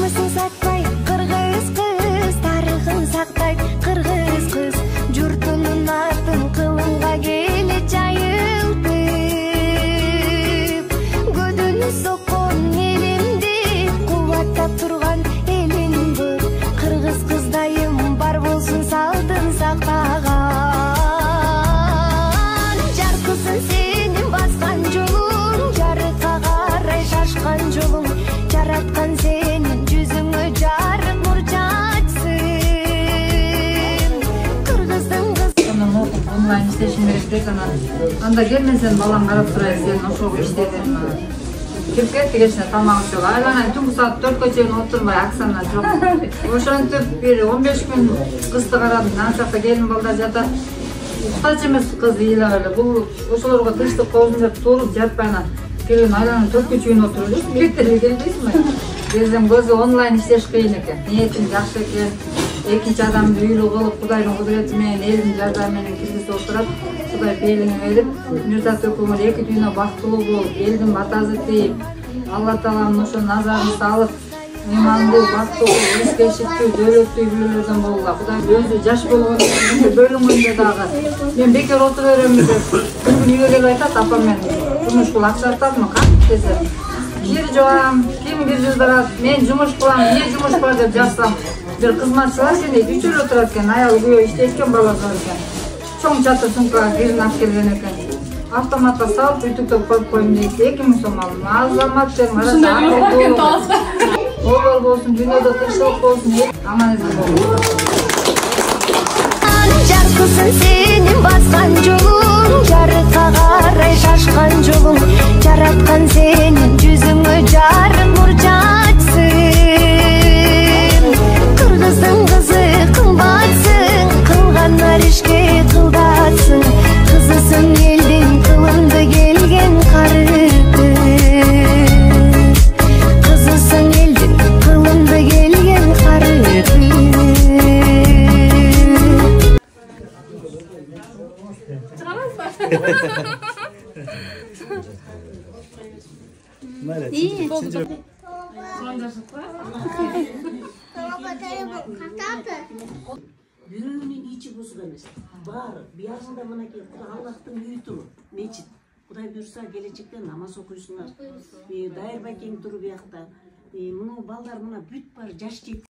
намысын сатпай кыргыз кыз, тарыхын сактайт кыргыз кыз. Журтунун атын кылымга келе жайылтып, көдүнү соккон элимди кубаттап турган элим көп. Кыргыз кыздайым бар болсун салтын сактаган. Жаркысың сенин баскан жолуң, жарыкка карай шашкан жолуң. Жараткан сенин жүзүңө жарык нур чачсын. Кыргыздын кызы онлайн иштешим керек дейт, анда келмен сен балаң карап турайт, сен ошого иште берме. Кирип кетти кечинде тамак ичип, айланайын түнкү саат 4кө чейин отурбай Оксана жок. Ошентип бир 15 күн кызды карадым, ан жакта келин балдар жатат. Уктач эмес кыз ыйлап эле. Бул ошолорго тынчтык болсун деп туруп жатпай анан келин айланайын 4кө чейин отуруп, кеттерге келбейсизби? Кезден көзү онлайн иштеш кыйын экен. Ниетим жакшы экен. Экинчи адамды үйлүү кылып, Кудайдын кудурети менен, элдин жардамы менен киргизип отурат. Кудай белиңи берип, Мирзат өкмөр эки дүйнө бактылуу болуп, элдин батасы тийип, Алла Тааланын ошо назарын салып, имандуу, бактылуу, эскечиктүү, дөөлөттүү үйлөрдөн болгула. Кудай өзү жаш болгондо бөлүнгөндө дагы мен бекер отура беремби деп, бүгүн үйгө келип айтат, апа мен жумуш кылып акча тапмын, кантип десем, кир жуам, ким кир жуздурат, мен жумуш кылам, эмне жумуш бар деп жазсам, бир кызматчылар сен үчөлө турат экен, аял күйөө иштейт экен, бала бар экен. Чоң чатыр сумкага кирин алып келген экен. Автоматка салып, үтүктөп коюп коюм дейт. 2000 сом алдым. Азамат дедим, Обол болсун, дүйнөдө тынччылык болсун, аман эсен болсун. Жаркысың сенин баскан жолуң, жарыкка карай шашкан жолуң. Жараткан сенин жүзүңө жарык нур чачсын. Кыргыздын кызы кымбатсың, кылгандар ишке кылдатсың. Кызысың элдин кылымды келген кары кыз. Кызысың элдин кылымды келген кары кыз. Бирөөнүн ичи бузук эмес. Бар, биягында мынакей Аллахтын үйү тур, мечит. Кудай буйрса келечекте намаз окуйсуңар. Дайыр байкең тур биякта. Мына балдар мына бүт бар жаш